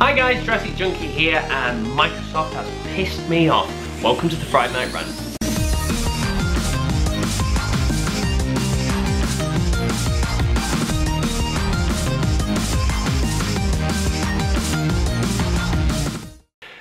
Hi guys, Jurassic Junkie here, and Microsoft has pissed me off. Welcome to the Friday Night Rant.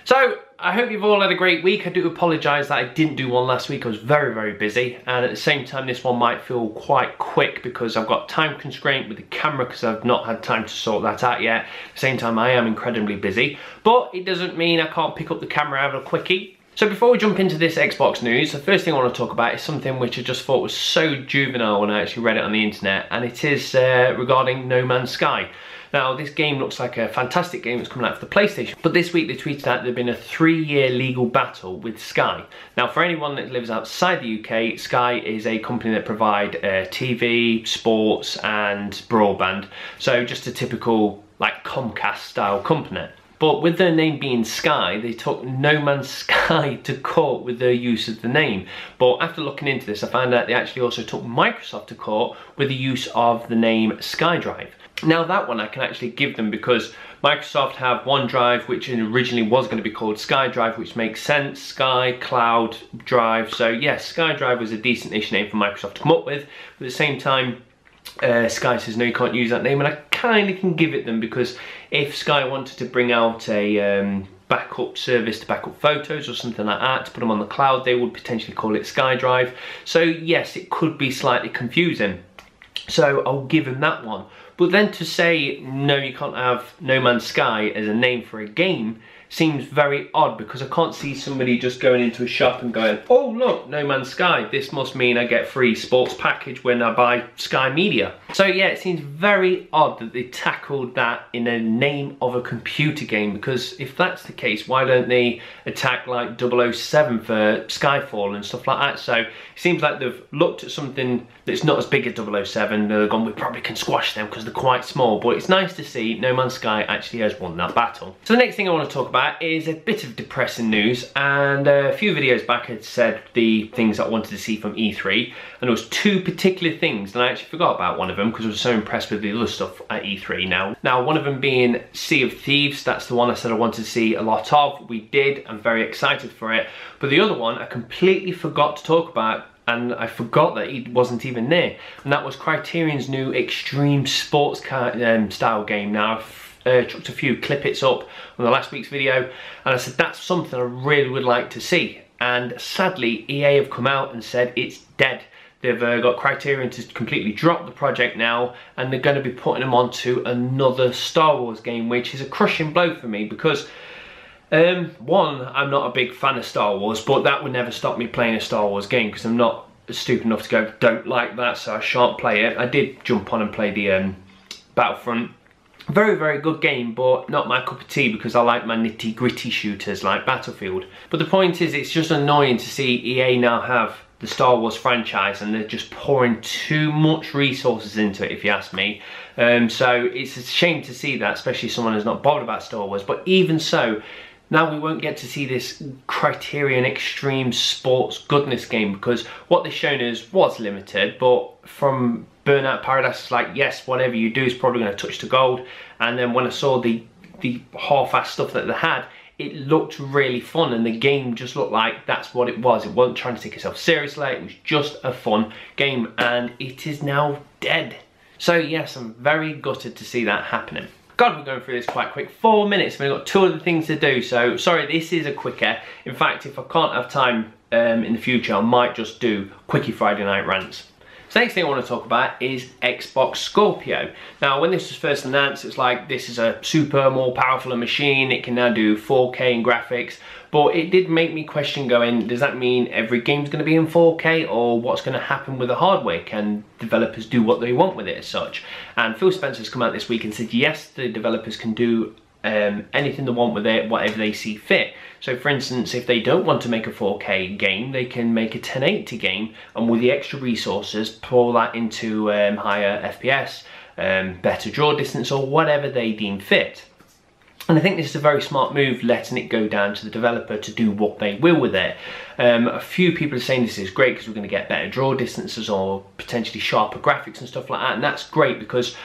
So, I hope you've all had a great week. I do apologise that I didn't do one last week. I was very busy, and at the same time this one might feel quite quick because I've got time constraint with the camera because I've not had time to sort that out yet. At the same time I am incredibly busy, but it doesn't mean I can't pick up the camera and have a quickie. So before we jump into this Xbox news, the first thing I want to talk about is something which I just thought was so juvenile when I actually read it on the internet, and it is regarding No Man's Sky. Now, this game looks like a fantastic game that's coming out for the PlayStation, but this week they tweeted out there'd been a 3-year legal battle with Sky. Now, for anyone that lives outside the UK, Sky is a company that provide TV, sports and broadband. So just a typical like Comcast style company. But with their name being Sky, they took No Man's Sky to court with their use of the name. But after looking into this, I found out they actually also took Microsoft to court with the use of the name SkyDrive. Now that one I can actually give them because Microsoft have OneDrive, which originally was going to be called SkyDrive, which makes sense, Sky, Cloud, Drive. So yes, SkyDrive was a decent-ish name for Microsoft to come up with. But at the same time, Sky says no, you can't use that name, and I kind of can give it them because if Sky wanted to bring out a backup service to back up photos or something like that to put them on the cloud, they would potentially call it SkyDrive. So yes, it could be slightly confusing. So I'll give him that one. But then to say, no, you can't have No Man's Sky as a name for a game seems very odd because I can't see somebody just going into a shop and going, oh look, No Man's Sky, this must mean I get free sports package when I buy Sky Media. So yeah, it seems very odd that they tackled that in a name of a computer game, because if that's the case, why don't they attack like 007 for Skyfall and stuff like that? So it seems like they've looked at something that's not as big as 007, they've gone, we probably can squash them because they're quite small, but it's nice to see No Man's Sky actually has won that battle. So the next thing I want to talk about is a bit of depressing news, and a few videos back I had said the things I wanted to see from E3, and there was two particular things, and I actually forgot about one of them because I was so impressed with the other stuff at E3 now one of them being Sea of Thieves. That's the one I said I wanted to see a lot of. We did, I'm very excited for it, but the other one I completely forgot to talk about, and I forgot that it wasn't even there, and that was Criterion's new extreme sports style game. Now chucked a few clippets up on the last week's video, and I said that's something I really would like to see, and sadly EA have come out and said it's dead. They've got Criterion to completely drop the project now, and they're going to be putting them onto another Star Wars game, which is a crushing blow for me because one, I'm not a big fan of Star Wars, but that would never stop me playing a Star Wars game because I'm not stupid enough to go, don't like that, so I shan't play it. I did jump on and play the Battlefront. Very good game, but not my cup of tea because I like my nitty gritty shooters like Battlefield. But the point is, it's just annoying to see EA now have the Star Wars franchise and they're just pouring too much resources into it, if you ask me. So it's a shame to see that, especially someone who's not bothered about Star Wars. But even so, now we won't get to see this Criterion extreme sports goodness game because what they've shown us was limited, but from Burnout Paradise, it's like, yes, whatever you do is probably going to touch the gold. And then when I saw the half-assed stuff that they had, it looked really fun, and the game just looked like that's what it was. It wasn't trying to take itself seriously, it was just a fun game, and it is now dead. So yes, I'm very gutted to see that happening. God, we're going through this quite quick. 4 minutes, we've got 2 other things to do, so sorry, this is a quicker. In fact, if I can't have time in the future, I might just do quickie Friday night rants. So the next thing I want to talk about is Xbox Scorpio. Now, when this was first announced, it's like, this is a super more powerful machine, it can now do 4K in graphics, but it did make me question going, does that mean every game's going to be in 4K, or what's going to happen with the hardware? Can developers do what they want with it as such? And Phil Spencer's come out this week and said, yes, the developers can do anything they want with it, whatever they see fit. So for instance, if they don't want to make a 4K game, they can make a 1080 game, and with the extra resources pour that into higher FPS, better draw distance, or whatever they deem fit. And I think this is a very smart move, letting it go down to the developer to do what they will with it. A few people are saying this is great because we're going to get better draw distances or potentially sharper graphics and stuff like that, and that's great because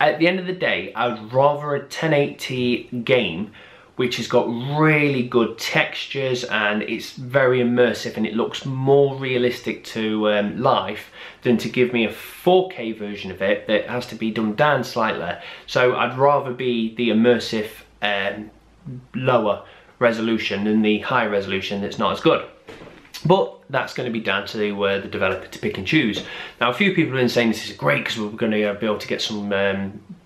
at the end of the day, I'd rather a 1080 game which has got really good textures and it's very immersive and it looks more realistic to life than to give me a 4K version of it that has to be dumbed down slightly. So I'd rather be the immersive lower resolution than the high resolution that's not as good. But that's going to be down to the developer to pick and choose. Now, a few people have been saying this is great because we're going to be able to get some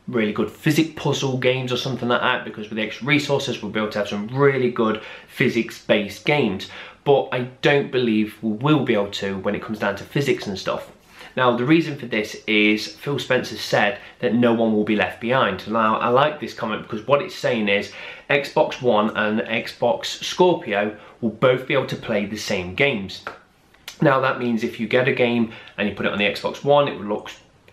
really good physics puzzle games or something like that, because with the extra resources we'll be able to have some really good physics-based games. But I don't believe we will be able to when it comes down to physics and stuff. Now, the reason for this is Phil Spencer said that no one will be left behind. Now, I like this comment because what it's saying is Xbox One and Xbox Scorpio will both be able to play the same games. Now, that means if you get a game and you put it on the Xbox One, it will look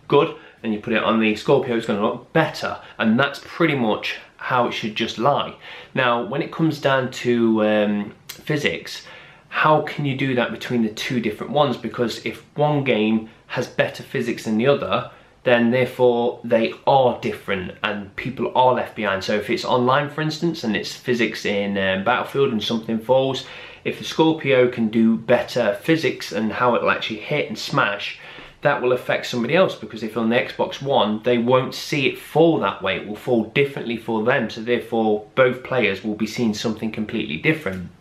good, and you put it on the Scorpio, it's going to look better. And that's pretty much how it should just lie. Now, when it comes down to physics, how can you do that between the two different ones? Because if one game has better physics than the other, then therefore they are different and people are left behind. So if it's online, for instance, and it's physics in Battlefield and something falls, if the Scorpio can do better physics and how it'll actually hit and smash, that will affect somebody else, because if on the Xbox One, they won't see it fall that way. It will fall differently for them. So therefore, both players will be seeing something completely different.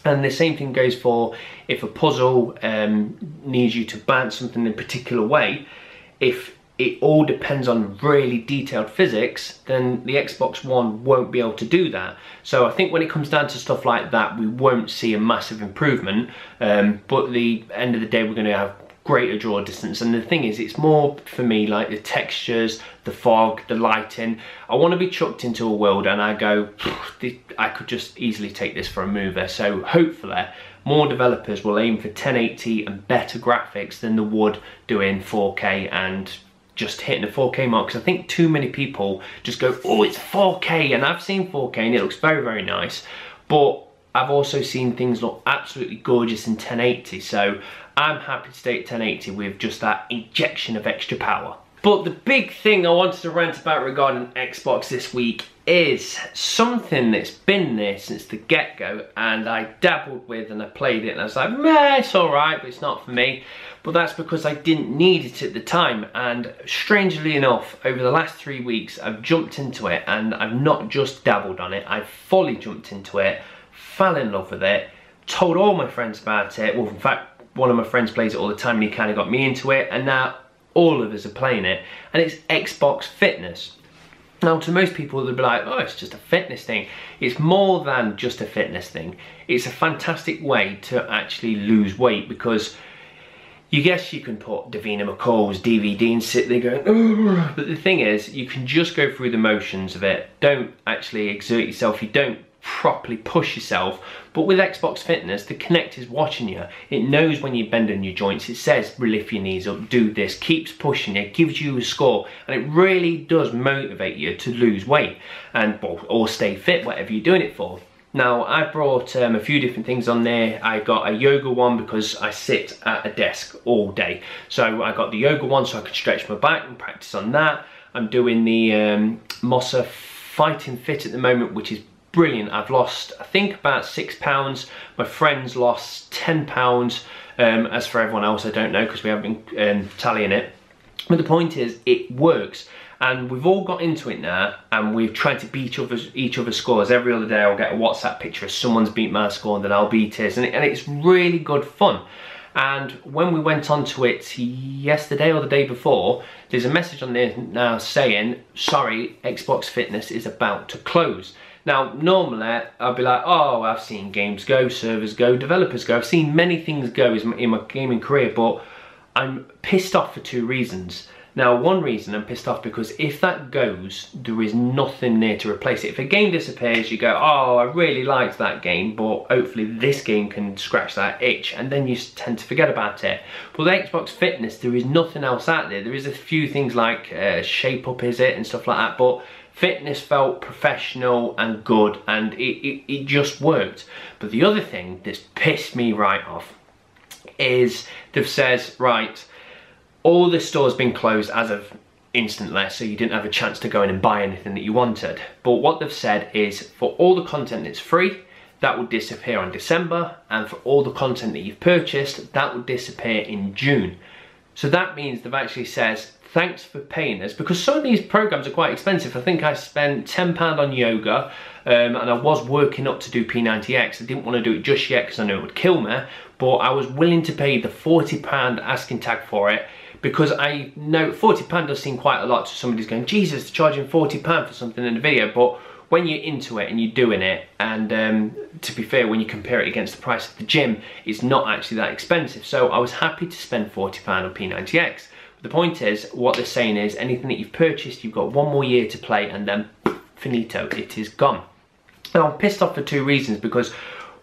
And the same thing goes for if a puzzle needs you to bounce something in a particular way. If it all depends on really detailed physics, then the Xbox One won't be able to do that. So I think when it comes down to stuff like that, we won't see a massive improvement. But at the end of the day, we're going to have greater draw distance. And the thing is, it's more for me like the textures, the fog, the lighting. I want to be chucked into a world and I go, I could just easily take this for a movie. So hopefully more developers will aim for 1080 and better graphics than they would doing 4K and just hitting the 4K mark. Because I think too many people just go, oh, it's 4K, and I've seen 4K and it looks very, very nice, but I've also seen things look absolutely gorgeous in 1080. So I'm happy to stay at 1080 with just that injection of extra power. But the big thing I wanted to rant about regarding Xbox this week is something that's been there since the get-go, and I dabbled with and I played it and I was like, meh, it's alright, but it's not for me. But that's because I didn't need it at the time, and strangely enough, over the last 3 weeks I've jumped into it, and I've not just dabbled on it, I've fully jumped into it, fell in love with it, told all my friends about it. Well, in fact, one of my friends plays it all the time and he kind of got me into it, and now all of us are playing it, and it's Xbox Fitness. Now, to most people, they'll be like, oh, it's just a fitness thing. It's more than just a fitness thing. It's a fantastic way to actually lose weight, because you guess you can put Davina McCall's DVD and sit there going, oh, but the thing is, you can just go through the motions of it. Don't actually exert yourself. You don't properly push yourself. But with Xbox Fitness, the Kinect is watching you. It knows when you're bending your joints. It says, lift your knees up, do this, keeps pushing you, gives you a score, and it really does motivate you to lose weight and or stay fit, whatever you're doing it for. Now, I brought a few different things on there. I got a yoga one because I sit at a desk all day. So I got the yoga one so I could stretch my back and practice on that. I'm doing the Mossa Fighting Fit at the moment, which is brilliant. I've lost, I think, about £6. My friends lost £10. As for everyone else, I don't know, because we haven't been tallying it. But the point is, it works. And we've all got into it now, and we've tried to beat each other's scores. Every other day I'll get a WhatsApp picture of someone's beat my score and then I'll beat his, and it's really good fun. And when we went onto it yesterday or the day before, there's a message on there now saying, sorry, Xbox Fitness is about to close. Now, normally I'd be like, oh, I've seen games go, servers go, developers go. I've seen many things go in my gaming career, but I'm pissed off for two reasons. Now, one reason I'm pissed off because if that goes, there is nothing there to replace it. If a game disappears, you go, oh, I really liked that game, but hopefully this game can scratch that itch, and then you tend to forget about it. But with Xbox Fitness, there is nothing else out there. There is a few things like Shape Up, is it, and stuff like that, but Fitness felt professional and good, and it just worked. But the other thing that's pissed me right off is they've said, right, all the store's been closed as of instantly, so you didn't have a chance to go in and buy anything that you wanted. But what they've said is for all the content that's free, that would disappear on December, and for all the content that you've purchased, that would disappear in June. So that means they've actually says, thanks for paying us, because some of these programs are quite expensive. I think I spent £10 on yoga, and I was working up to do P90X. I didn't want to do it just yet because I knew it would kill me, but I was willing to pay the £40 asking tag for it, because I know £40 does seem quite a lot to somebody who's going, Jesus, they're charging £40 for something in the video. But when you're into it and you're doing it, and to be fair, when you compare it against the price of the gym, it's not actually that expensive. So I was happy to spend £40 on P90X. The point is, what they're saying is, anything that you've purchased, you've got 1 more year to play, and then finito, it is gone. Now I'm pissed off for 2 reasons, because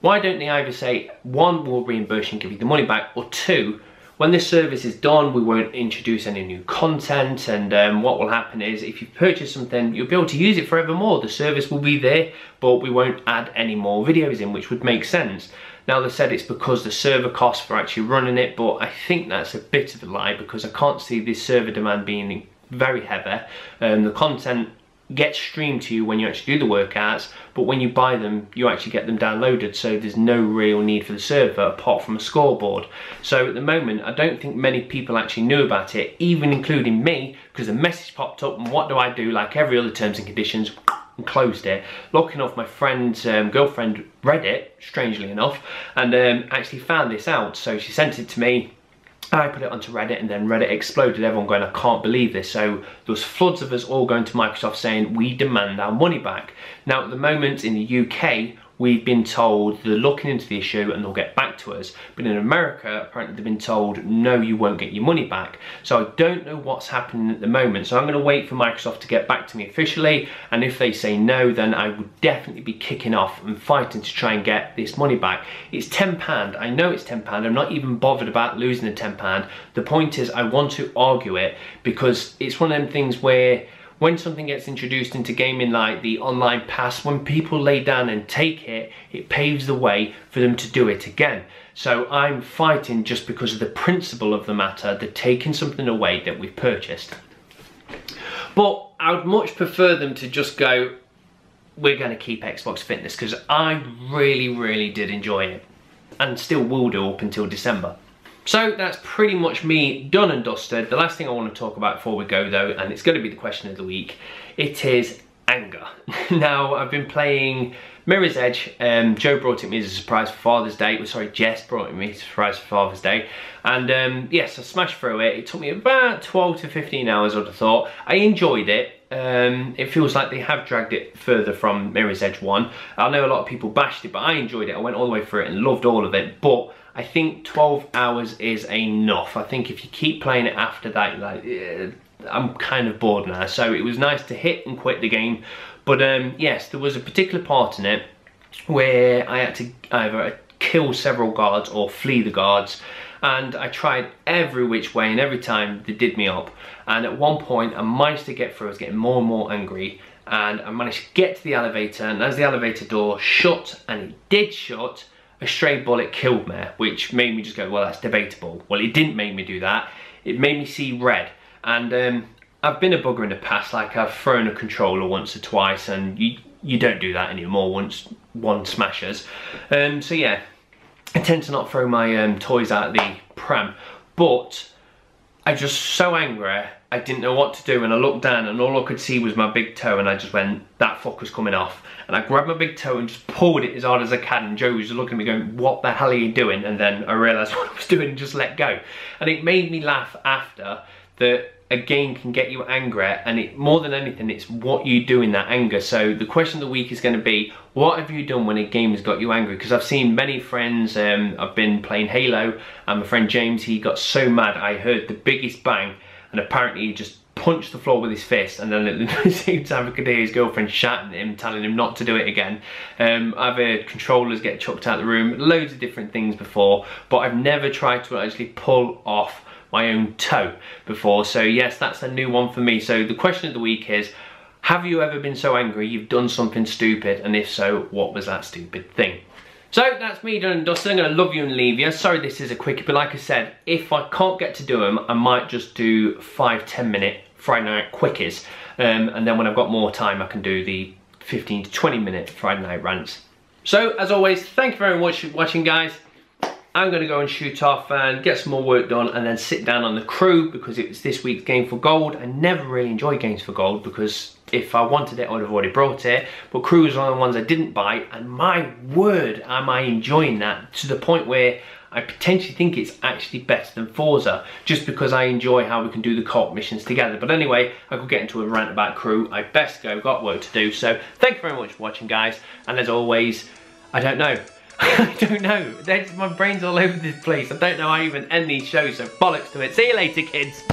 why don't they either say, 1, we'll reimburse you and give you the money back, or 2, when this service is done, we won't introduce any new content, and what will happen is, if you've purchased something, you'll be able to use it forevermore. The service will be there, but we won't add any more videos in, which would make sense. Now they said it's because the server costs for actually running it, but I think that's a bit of a lie, because I can't see this server demand being very heavy. The content gets streamed to you when you actually do the workouts, but when you buy them, you actually get them downloaded, so there's no real need for the server apart from a scoreboard. So at the moment, I don't think many people actually knew about it, even including me, because the message popped up, and what do? Like every other terms and conditions, and closed it. Lucky enough, my friend's girlfriend read it, strangely enough, and actually found this out, so she sent it to me. I put it onto Reddit, and then Reddit exploded, everyone going, I can't believe this. So there was floods of us all going to Microsoft saying, we demand our money back. Now at the moment in the UK, we've been told they're looking into the issue and they'll get back to us. But in America, apparently they've been told, no, you won't get your money back. So I don't know what's happening at the moment. So I'm going to wait for Microsoft to get back to me officially. And if they say no, then I would definitely be kicking off and fighting to try and get this money back. It's £10. I know it's £10. I'm not even bothered about losing the £10. The point is, I want to argue it, because it's one of them things where when something gets introduced into gaming, like the online pass, when people lay down and take it, it paves the way for them to do it again. So I'm fighting just because of the principle of the matter, they're taking something away that we've purchased. But I would much prefer them to just go, we're going to keep Xbox Fitness, because I really did enjoy it, and still will do up until December. So that's pretty much me done and dusted. The last thing I want to talk about before we go though, and it's going to be the question of the week, it is anger. Now I've been playing Mirror's Edge. Joe brought it me as a surprise for Father's Day. Sorry, Jess brought it me as a surprise for Father's Day. And yes, I smashed through it. It took me about 12 to 15 hours, I'd have thought. I enjoyed it. It feels like they have dragged it further from Mirror's Edge 1. I know a lot of people bashed it, but I enjoyed it. I went all the way through it and loved all of it. But I think 12 hours is enough. I think if you keep playing it after that, like, I'm kind of bored now. So it was nice to hit and quit the game. But yes, there was a particular part in it where I had to either kill several guards or flee the guards. And I tried every which way, and every time they did me up. And at one point I managed to get through. I was getting more and more angry, and I managed to get to the elevator, and as the elevator door shut, and it did shut, a stray bullet killed me, which made me just go, well, that's debatable. Well, it didn't make me do that. It made me see red. And I've been a bugger in the past, like I've thrown a controller once or twice, and you don't do that anymore once one smashes. So yeah, I tend to not throw my toys out of the pram, but I was just so angry, I didn't know what to do, and I looked down and all I could see was my big toe, and I just went, that fucker's coming off. And I grabbed my big toe and just pulled it as hard as I can, and Joe was just looking at me going, what the hell are you doing? And then I realised what I was doing and just let go. And it made me laugh after that a game can get you angry, and it, more than anything, it's what you do in that anger. So the question of the week is going to be, what have you done when a game has got you angry? Because I've seen many friends, I've been playing Halo, and my friend James, he got so mad, I heard the biggest bang, and apparently he just punched the floor with his fist, and then at the same time I could hear his girlfriend shouting at him, telling him not to do it again. I've heard controllers get chucked out of the room, loads of different things before, but I've never tried to actually pull off my own toe before. So yes, that's a new one for me. So the question of the week is, have you ever been so angry you've done something stupid, and if so, what was that stupid thing? So that's me done and dusted. I'm going to love you and leave you. Sorry this is a quickie, but like I said, if I can't get to do them, I might just do 5-10 minute Friday night quickies. And then when I've got more time, I can do the 15 to 20 minute Friday night rants. So as always, thank you very much for watching, guys. I'm going to go and shoot off and get some more work done and then sit down on the crew because it was this week's Game for Gold. I never really enjoy Games for Gold because if I wanted it, I would have already brought it. But crews are the ones I didn't buy, and my word, am I enjoying that to the point where I potentially think it's actually better than Forza, just because I enjoy how we can do the co-op missions together. But anyway, I could get into a rant about crew. I best go, got work to do. So thank you very much for watching, guys. And as always, I don't know. I don't know. My brain's all over this place. I don't know how I even end these shows, so bollocks to it. See you later, kids.